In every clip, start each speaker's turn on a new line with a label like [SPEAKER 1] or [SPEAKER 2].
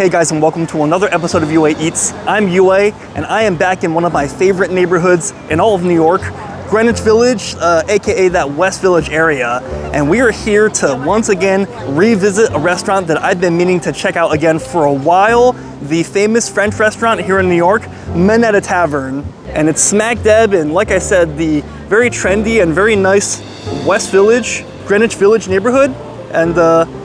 [SPEAKER 1] Hey guys, and welcome to another episode of UA Eats. I'm UA, and I am back in one of my favorite neighborhoods in all of New York, Greenwich Village, aka that West Village area. And we are here to once again revisit a restaurant that I've been meaning to check out again for a while. The famous French restaurant here in New York, Minetta Tavern. And it's smack dab in, like I said, the very trendy and very nice West Village, Greenwich Village neighborhood. And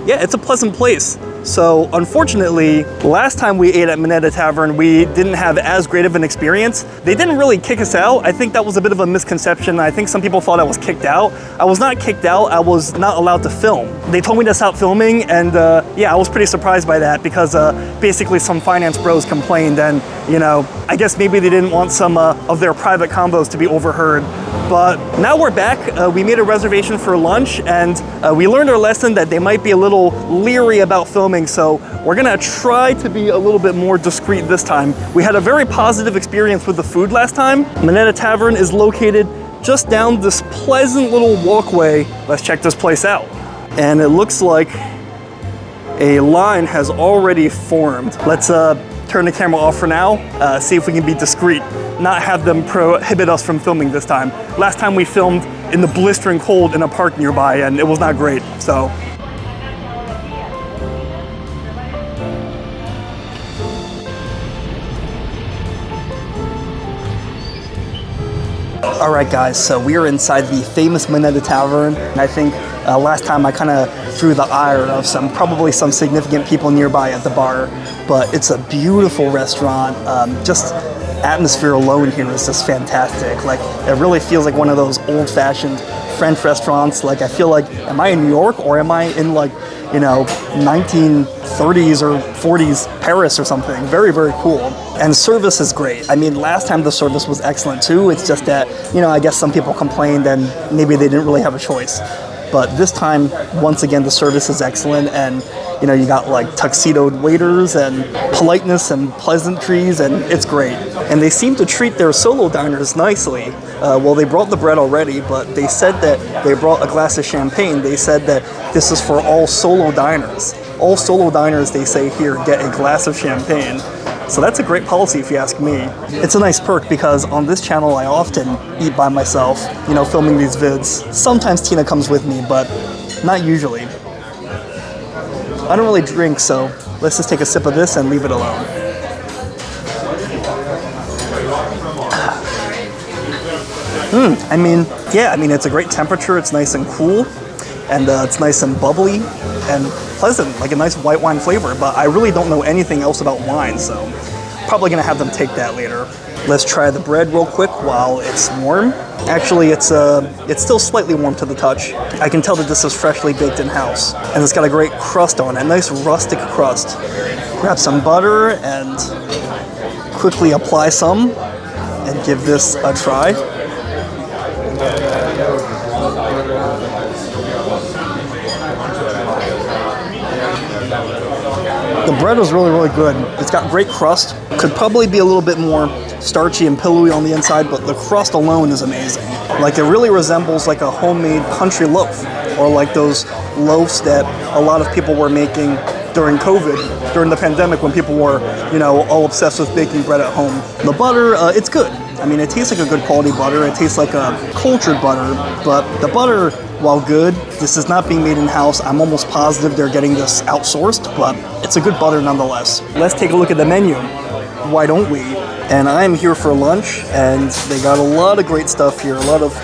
[SPEAKER 1] yeah, it's a pleasant place. So unfortunately, last time we ate at Minetta Tavern, we didn't have as great of an experience. They didn't really kick us out. I think that was a bit of a misconception. I think some people thought I was kicked out. I was not kicked out, I was not allowed to film. They told me to stop filming, and yeah, I was pretty surprised by that because basically some finance bros complained, and you know, I guess maybe they didn't want some of their private combos to be overheard. But now we're back. We made a reservation for lunch, and we learned our lesson that they might be a little leery about filming, so we're gonna try to be a little bit more discreet this time. We had a very positive experience with the food last time. Minetta Tavern is located just down this pleasant little walkway. Let's check this place out. And it looks like a line has already formed. Let's turn the camera off for now, see if we can be discreet, not have them prohibit us from filming this time. Last time we filmed in the blistering cold in a park nearby, and it was not great, so. All right, guys, so we are inside the famous Minetta Tavern, and I think last time I kind of drew the ire of probably some significant people nearby at the bar, but it's a beautiful restaurant. Just atmosphere alone here is just fantastic. Like, it really feels like one of those old-fashioned French restaurants. Like, I feel like, am I in New York or am I in, like, you know, 1930s or 40s Paris or something? Very, very cool. And service is great. I mean, last time the service was excellent too. It's just that, you know, I guess some people complained and maybe they didn't really have a choice. But this time, once again, the service is excellent, and you know, you got like tuxedoed waiters and politeness and pleasantries, and it's great. And they seem to treat their solo diners nicely. Well, they brought the bread already, but they said that they brought a glass of champagne. They said that this is for all solo diners. All solo diners, they say here, get a glass of champagne. So that's a great policy if you ask me. It's a nice perk because on this channel I often eat by myself, you know, filming these vids. Sometimes Tina comes with me, but not usually. I don't really drink, so let's just take a sip of this and leave it alone. I mean, yeah, I mean, it's a great temperature, it's nice and cool, and it's nice and bubbly and pleasant, like a nice white wine flavor, but I really don't know anything else about wine, so probably gonna have them take that later. Let's try the bread real quick while it's warm. Actually, it's still slightly warm to the touch. I can tell that this is freshly baked in-house, and it's got a great crust on it, a nice rustic crust. Grab some butter and quickly apply some and give this a try. The bread is really, really good. It's got great crust. Could probably be a little bit more starchy and pillowy on the inside, but the crust alone is amazing. Like, it really resembles like a homemade country loaf, or like those loaves that a lot of people were making during COVID, during the pandemic, when people were, you know, all obsessed with baking bread at home. The butter, it's good. I mean, it tastes like a good quality butter. It tastes like a cultured butter, but the butter, while good, this is not being made in-house. I'm almost positive they're getting this outsourced, but it's a good butter nonetheless. Let's take a look at the menu. Why don't we? And I'm here for lunch, and they got a lot of great stuff here. A lot of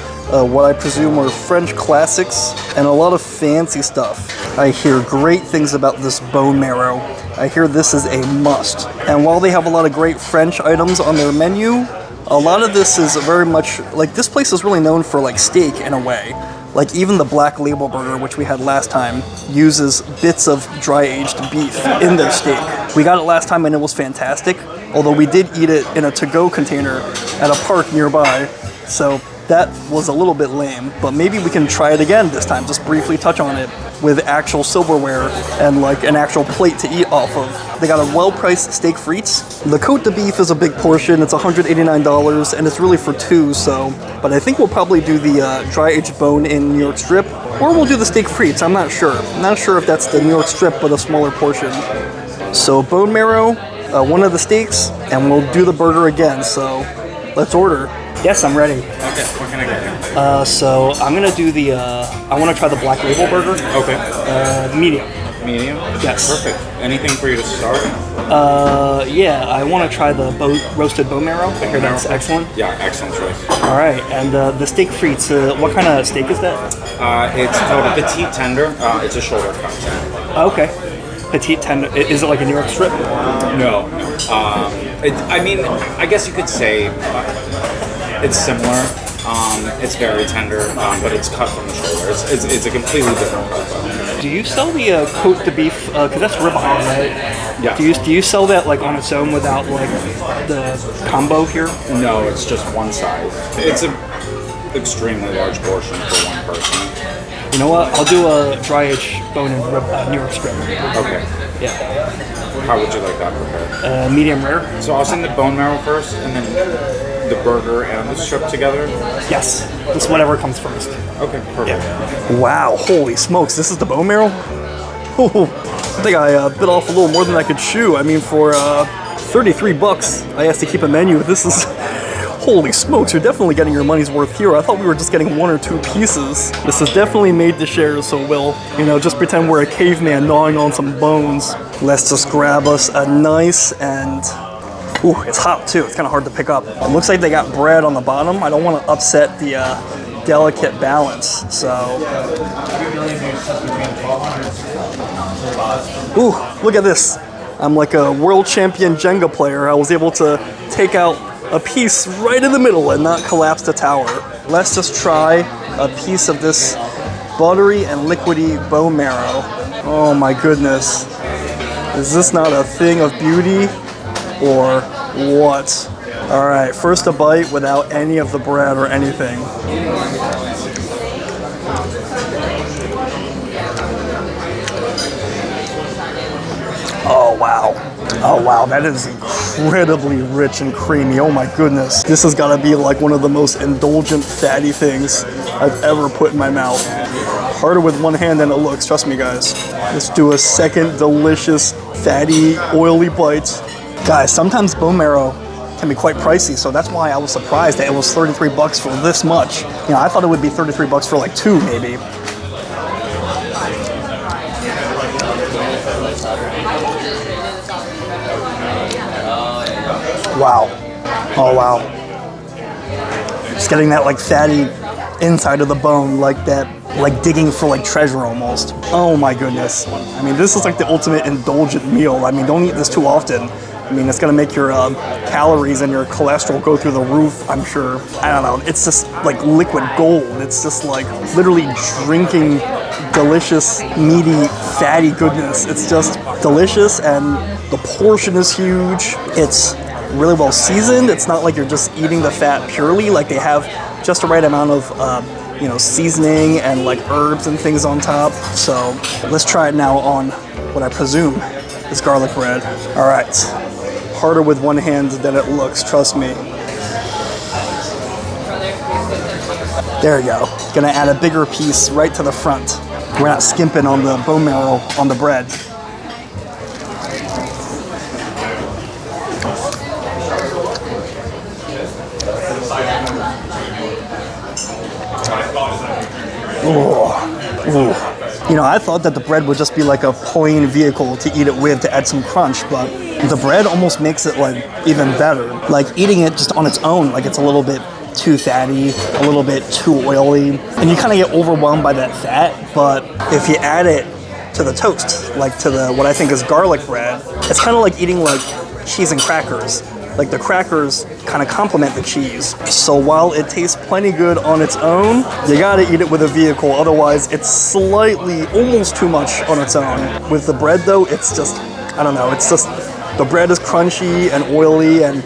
[SPEAKER 1] what I presume are French classics, and a lot of fancy stuff. I hear great things about this bone marrow. I hear this is a must. And while they have a lot of great French items on their menu, a lot of this is very much, like, this place is really known for like steak in a way. Like, even the Black Label Burger, which we had last time, uses bits of dry-aged beef in their steak. We got it last time and it was fantastic, although we did eat it in a to-go container at a park nearby, so that was a little bit lame. But maybe we can try it again this time, just briefly touch on it with actual silverware and like an actual plate to eat off of. They got a well-priced steak frites. The Côte de beef is a big portion. It's $189 and it's really for two, so. But I think we'll probably do the dry-aged bone-in New York strip, or we'll do the steak frites. I'm not sure. I'm not sure if that's the New York strip, but a smaller portion. So bone marrow, one of the steaks, and we'll do the burger again. So let's order. Yes, I'm ready.
[SPEAKER 2] Okay, what can I get you?
[SPEAKER 1] So I'm gonna do the, I wanna try the black label burger.
[SPEAKER 2] Okay.
[SPEAKER 1] Medium.
[SPEAKER 2] Medium?
[SPEAKER 1] Yes.
[SPEAKER 2] Perfect. Anything for you to start?
[SPEAKER 1] Yeah, I wanna try the roasted bone marrow. I hear that's excellent.
[SPEAKER 2] Yeah, excellent choice.
[SPEAKER 1] All right, and the steak frites, what kind of steak is that?
[SPEAKER 2] It's called a petite tender. It's a shoulder cut.
[SPEAKER 1] Okay. Petite tender, is it like a New York strip?
[SPEAKER 2] No. I mean, I guess you could say it's similar. It's very tender, but it's cut from the shoulder. It's a completely different cut.
[SPEAKER 1] Do you sell the Côte de beef? Because that's ribeye, right?
[SPEAKER 2] Yeah.
[SPEAKER 1] Do you sell that like on its own without like the combo here?
[SPEAKER 2] No, it's just one size. It's an extremely large portion for one person.
[SPEAKER 1] You know what? I'll do a dry aged bone and rib, New York strip.
[SPEAKER 2] Okay.
[SPEAKER 1] Yeah.
[SPEAKER 2] How would you like that prepared?
[SPEAKER 1] Medium rare.
[SPEAKER 2] So I'll send the bone marrow first, and then the burger and the strip together.
[SPEAKER 1] Yes. Just whatever comes first.
[SPEAKER 2] Okay, perfect.
[SPEAKER 1] Yeah. Wow! Holy smokes! This is the bone marrow. Oh, I think I bit off a little more than I could chew. I mean, for 33 bucks, I asked to keep a menu. This is. Holy smokes, you're definitely getting your money's worth here. I thought we were just getting one or two pieces. This is definitely made to share, so we'll, you know, just pretend we're a caveman gnawing on some bones. Let's just grab us a nice and, ooh, it's hot too. It's kind of hard to pick up. It looks like they got bread on the bottom. I don't want to upset the delicate balance, so. Ooh, look at this. I'm like a world champion Jenga player. I was able to take out a piece right in the middle and not collapse the tower. Let's just try a piece of this buttery and liquidy bone marrow. Oh my goodness. Is this not a thing of beauty or what? All right, first a bite without any of the bread or anything. Oh wow. Oh wow, that is incredibly rich and creamy. Oh my goodness. This has got to be like one of the most indulgent fatty things I've ever put in my mouth. Harder with one hand than it looks, trust me guys. Let's do a second delicious fatty oily bite. Guys, sometimes bone marrow can be quite pricey, so that's why I was surprised that it was 33 bucks for this much. You know, I thought it would be 33 bucks for like two maybe. Wow. Oh wow. Just getting that like fatty inside of the bone, like that, like digging for like treasure almost. Oh my goodness. I mean, this is like the ultimate indulgent meal. I mean, don't eat this too often. I mean, it's gonna make your calories and your cholesterol go through the roof, I'm sure. I don't know, it's just like liquid gold. It's just like literally drinking delicious, meaty, fatty goodness. It's just delicious, and the portion is huge. It's really well seasoned. It's not like you're just eating the fat purely. Like they have just the right amount of you know, seasoning and like herbs and things on top. So let's try it now on what I presume is garlic bread. All right, harder with one hand than it looks, trust me. There you go. Gonna add a bigger piece right to the front. We're not skimping on the bone marrow on the bread. Ooh. You know, I thought that the bread would just be like a plain vehicle to eat it with to add some crunch, but the bread almost makes it like even better. Like eating it just on its own, like it's a little bit too fatty, a little bit too oily, and you kind of get overwhelmed by that fat. But if you add it to the toast, like to the what I think is garlic bread, it's kind of like eating like cheese and crackers. Like the crackers kind of complement the cheese. So while it tastes plenty good on its own, you gotta eat it with a vehicle, otherwise it's slightly, almost too much on its own. With the bread though, it's just, I don't know, it's just, the bread is crunchy and oily, and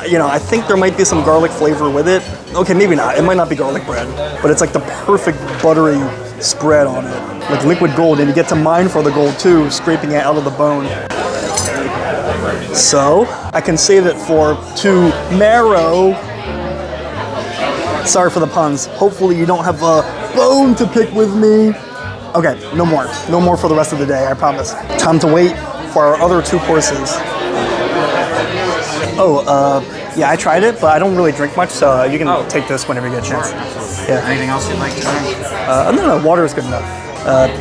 [SPEAKER 1] you know, I think there might be some garlic flavor with it. Okay, maybe not, it might not be garlic bread, but it's like the perfect buttery spread on it. Like liquid gold, and you get to mine for the gold too, scraping it out of the bone. So, I can save it for to marrow. Sorry for the puns. Hopefully you don't have a bone to pick with me. Okay, no more. No more for the rest of the day, I promise. Time to wait for our other 2 courses. Oh, yeah, I tried it, but I don't really drink much, so you can take this whenever you get a chance. Yeah.
[SPEAKER 2] Anything else you'd like to try?
[SPEAKER 1] No, water is good enough.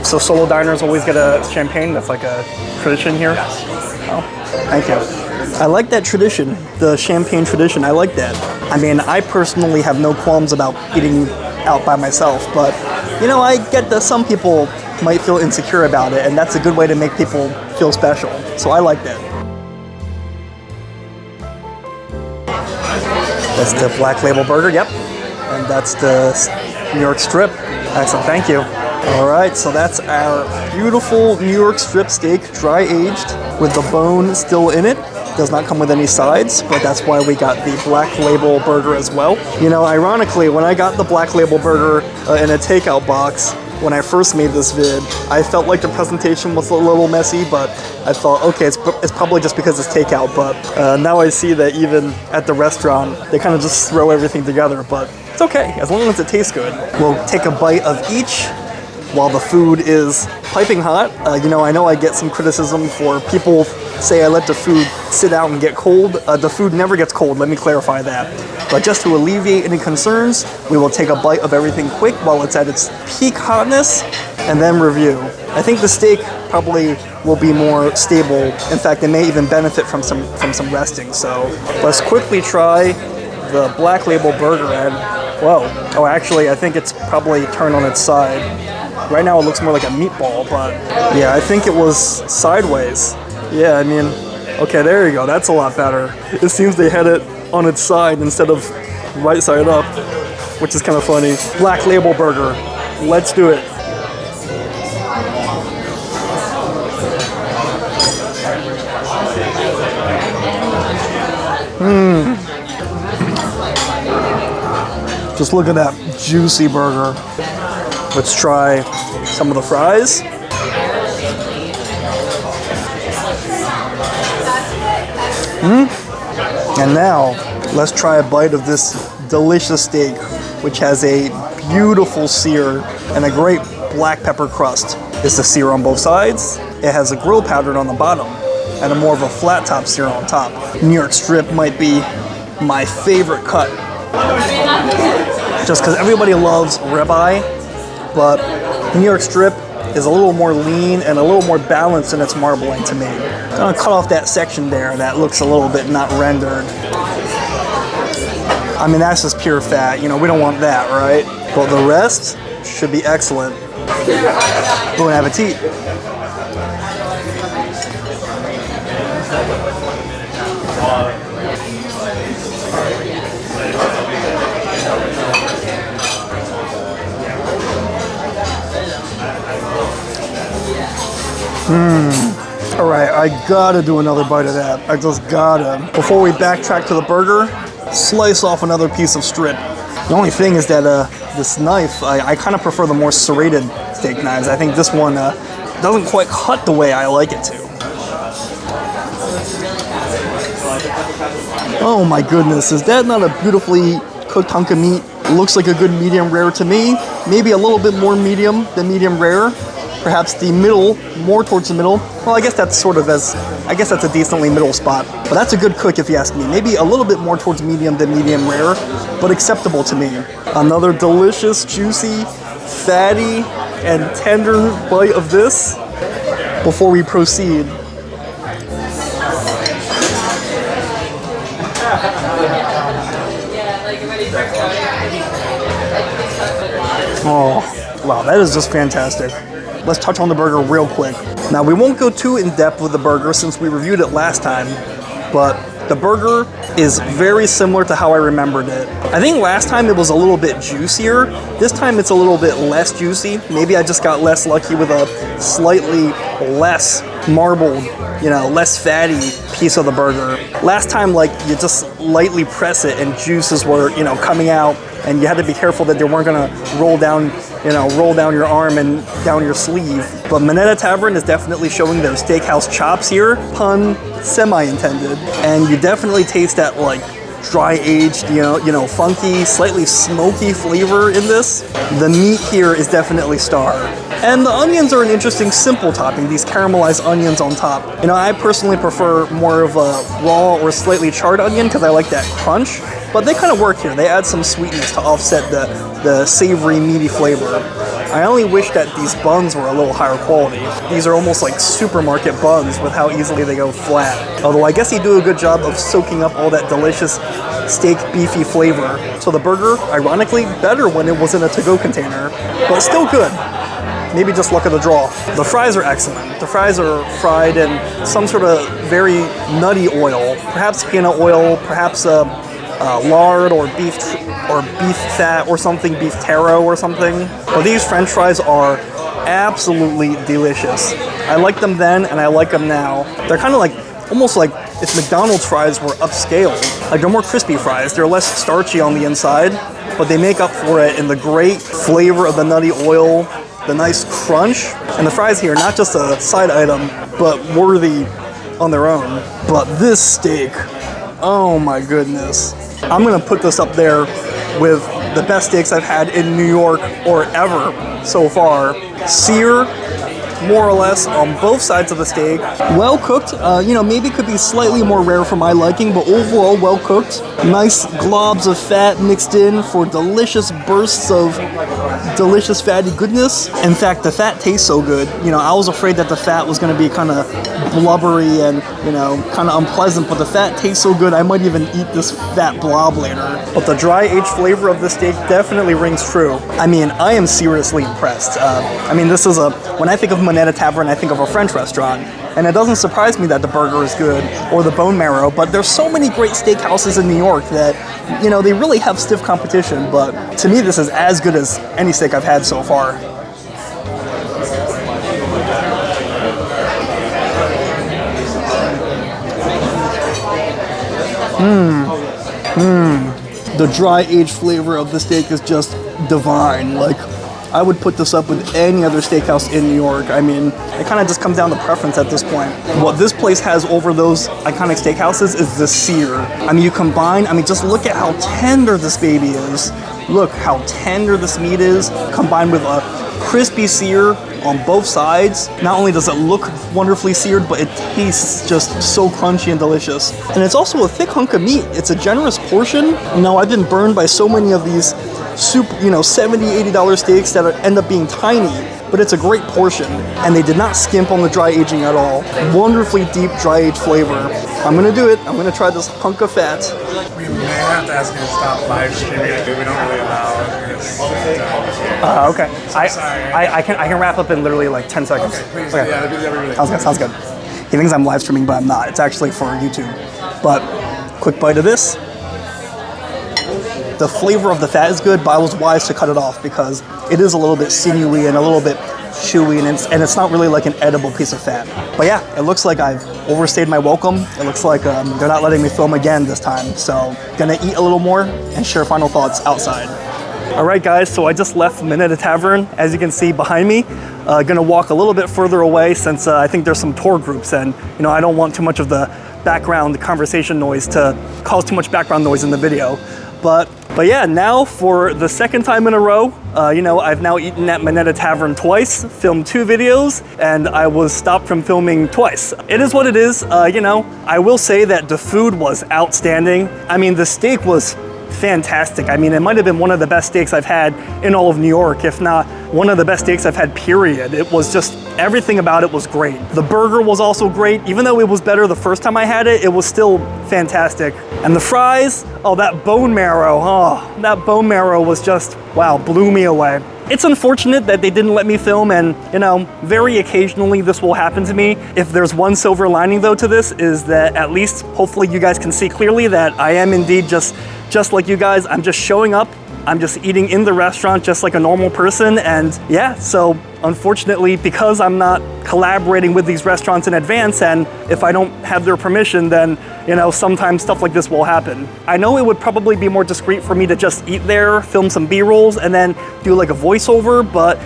[SPEAKER 1] So solo diners always get a champagne. That's like a tradition here.
[SPEAKER 2] Yes.
[SPEAKER 1] Oh, thank you. I like that tradition, the champagne tradition. I like that. I mean, I personally have no qualms about eating out by myself, but you know, I get that some people might feel insecure about it, and that's a good way to make people feel special. So I like that. That's the Black Label Burger, yep. And that's the New York Strip. Excellent, thank you. All right, so that's our beautiful New York Strip steak, dry aged, with the bone still in it. Does not come with any sides, but that's why we got the Black Label Burger as well. You know, ironically, when I got the Black Label Burger in a takeout box, when I first made this vid, I felt like the presentation was a little messy, but I thought, okay, it's probably just because it's takeout, but now I see that even at the restaurant, they kind of just throw everything together, but it's okay, as long as it tastes good. We'll take a bite of each while the food is piping hot. You know I get some criticism for people say I let the food sit out and get cold. The food never gets cold, let me clarify that. But just to alleviate any concerns, we will take a bite of everything quick while it's at its peak hotness, and then review. I think the steak probably will be more stable. In fact, it may even benefit from some resting. So let's quickly try the Black Label Burger, and whoa. Oh, actually, I think it's probably turned on its side. Right now it looks more like a meatball, but yeah, I think it was sideways. Yeah, I mean, okay, there you go. That's a lot better. It seems they had it on its side instead of right side up, which is kind of funny. Black Label Burger. Let's do it. Just look at that juicy burger. Let's try some of the fries. And now, let's try a bite of this delicious steak, which has a beautiful sear and a great black pepper crust. It's the sear on both sides. It has a grill pattern on the bottom and a more of a flat top sear on top. New York Strip might be my favorite cut, just because everybody loves ribeye, but New York Strip is a little more lean and a little more balanced in its marbling to me. I'm gonna cut off that section there that looks a little bit not rendered. I mean, that's just pure fat, you know, we don't want that, right? But the rest should be excellent. Bon appetit. All right, I gotta do another bite of that. I just gotta. Before we backtrack to the burger, slice off another piece of strip. The only thing is that this knife, I kind of prefer the more serrated steak knives. I think this one doesn't quite cut the way I like it to. Oh my goodness, is that not a beautifully cooked hunk of meat? It looks like a good medium rare to me. Maybe a little bit more medium than medium rare. Perhaps the middle, more towards the middle. Well, I guess that's a decently middle spot. But that's a good cook if you ask me. Maybe a little bit more towards medium than medium rare, but acceptable to me. Another delicious, juicy, fatty, and tender bite of this before we proceed. Oh, wow, that is just fantastic. Let's touch on the burger real quick. Now, we won't go too in depth with the burger since we reviewed it last time, but the burger is very similar to how I remembered it. I think last time it was a little bit juicier. This time it's a little bit less juicy. Maybe I just got less lucky with a slightly less marbled, you know, less fatty piece of the burger. Last time, like, you just lightly press it and juices were, you know, coming out, and you had to be careful that they weren't gonna roll down your arm and down your sleeve. But Minetta Tavern is definitely showing their steakhouse chops here, pun semi-intended. And you definitely taste that, like, dry aged, funky, slightly smoky flavor in this. The meat here is definitely star. And the onions are an interesting simple topping, these caramelized onions on top. I personally prefer more of a raw or slightly charred onion because I like that crunch, but they kind of work here. They add some sweetness to offset the savory, meaty flavor. I only wish that these buns were a little higher quality. These are almost like supermarket buns with how easily they go flat. Although I guess they do a good job of soaking up all that delicious steak beefy flavor. So the burger, ironically, better when it was in a to-go container, but still good. Maybe just luck of the draw. The fries are excellent. The fries are fried in some sort of very nutty oil, perhaps peanut oil, perhaps lard or beef fat or something, beef taro or something. But these French fries are absolutely delicious. I like them then and I like them now. They're kind of like, almost like if McDonald's fries were upscale. Like they're more crispy fries. They're less starchy on the inside, but they make up for it in the great flavor of the nutty oil, the nice crunch. And the fries here, not just a side item, but worthy on their own. But this steak, oh my goodness. I'm gonna put this up there with the best steaks I've had in New York or ever so far. Sear, more or less, on both sides of the steak. Well cooked, maybe could be slightly more rare for my liking, but overall well cooked. Nice globs of fat mixed in for delicious bursts of delicious fatty goodness. In fact, the fat tastes so good. I was afraid that the fat was gonna be kind of blubbery and, kind of unpleasant, but the fat tastes so good I might even eat this fat blob later. But the dry aged flavor of the steak definitely rings true. I mean, I am seriously impressed. This is when I think of Minetta Tavern, I think of a French restaurant. And it doesn't surprise me that the burger is good or the bone marrow, but there's so many great steakhouses in New York that, they really have stiff competition. But to me, this is as good as any steak I've had so far. The dry aged flavor of the steak is just divine. Like, I would put this up with any other steakhouse in New York. I mean, it kind of just comes down to preference at this point. What this place has over those iconic steakhouses is the sear. You combine, just look at how tender this baby is. Look how tender this meat is, combined with a crispy sear on both sides. Not only does it look wonderfully seared, but it tastes just so crunchy and delicious. And it's also a thick hunk of meat. It's a generous portion. I've been burned by so many of these $70, $80 steaks that end up being tiny, but it's a great portion. And they did not skimp on the dry aging at all. Wonderfully deep dry aged flavor. I'm gonna do it. I'm gonna try this hunk of fat.
[SPEAKER 3] We may have to ask you to stop live streaming. We don't really allow this.
[SPEAKER 1] Okay. I can wrap up in literally like 10 seconds.
[SPEAKER 3] Okay, please.
[SPEAKER 1] Okay.
[SPEAKER 3] Yeah, that'd be really
[SPEAKER 1] Sounds good. He thinks I'm live streaming, but I'm not. It's actually for YouTube. But quick bite of this. The flavor of the fat is good, but I was wise to cut it off because it is a little bit sinewy and a little bit chewy, and it's not really like an edible piece of fat. But yeah, it looks like I've overstayed my welcome. It looks like they're not letting me film again this time. So gonna eat a little more and share final thoughts outside. All right, guys, so I just left Minetta Tavern, as you can see behind me. Gonna walk a little bit further away since I think there's some tour groups, and I don't want too much of the background conversation noise to cause too much background noise in the video. But yeah, now for the second time in a row, I've now eaten at Minetta Tavern twice, filmed 2 videos, and I was stopped from filming twice. It is what it is, I will say that the food was outstanding. The steak was fantastic. It might have been one of the best steaks I've had in all of New York, if not one of the best steaks I've had, period. It was just, everything about it was great. The burger was also great. Even though it was better the first time I had it, it was still fantastic. And the fries, that bone marrow, that bone marrow was just, wow, blew me away. It's unfortunate that they didn't let me film, and very occasionally this will happen to me. If there's one silver lining though to this, is that at least hopefully you guys can see clearly that I am indeed just like you guys. I'm just showing up, I'm just eating in the restaurant just like a normal person, and yeah, so unfortunately, because I'm not collaborating with these restaurants in advance, and if I don't have their permission, then, you know, sometimes stuff like this will happen. I know it would probably be more discreet for me to just eat there, film some B-rolls, and then do like a voiceover, but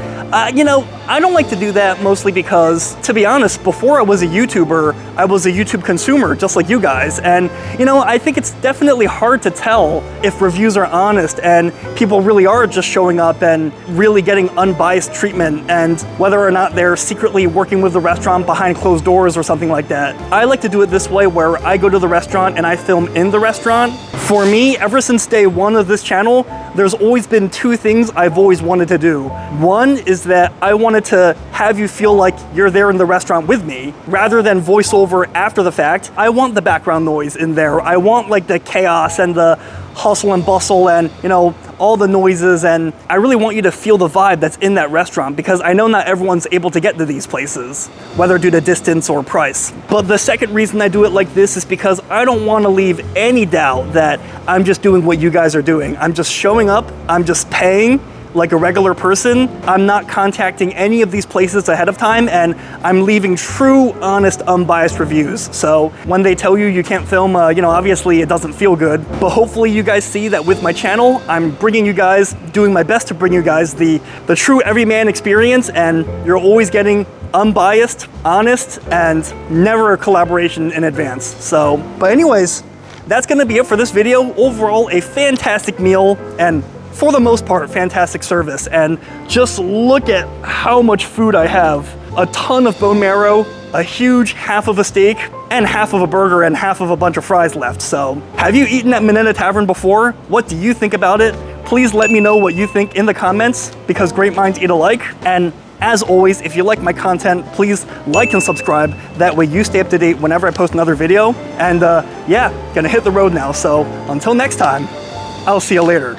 [SPEAKER 1] you know, I don't like to do that mostly because, to be honest, before I was a YouTuber, I was a YouTube consumer, just like you guys. And, you know, I think it's definitely hard to tell if reviews are honest and people really are just showing up and really getting unbiased treatment, and whether or not they're secretly working with the restaurant behind closed doors or something like that. I like to do it this way, where I go to the restaurant and I film in the restaurant. For me, ever since day one of this channel, there's always been two things I've always wanted to do. One is that I wanted to have you feel like you're there in the restaurant with me, rather than voiceover after the fact. I want the background noise in there. I want like the chaos and the hustle and bustle and, you know, all the noises, and I really want you to feel the vibe that's in that restaurant, because I know not everyone's able to get to these places, whether due to distance or price. But the second reason I do it like this is because I don't want to leave any doubt that I'm just doing what you guys are doing. I'm just showing up, I'm just paying like a regular person. I'm not contacting any of these places ahead of time, and I'm leaving true, honest, unbiased reviews. So when they tell you you can't film, you know, obviously it doesn't feel good, but hopefully you guys see that with my channel, I'm bringing you guys, doing my best to bring you guys the true everyman experience, and you're always getting unbiased, honest, and never a collaboration in advance. So, but anyways, that's gonna be it for this video. Overall, a fantastic meal, and for the most part, fantastic service. And just look at how much food I have. A ton of bone marrow, a huge half of a steak, and half of a burger, and half of a bunch of fries left. So, have you eaten at Minetta Tavern before? What do you think about it? Please let me know what you think in the comments, because great minds eat alike. And as always, if you like my content, please like and subscribe. That way you stay up to date whenever I post another video. And yeah, gonna hit the road now. So until next time, I'll see you later.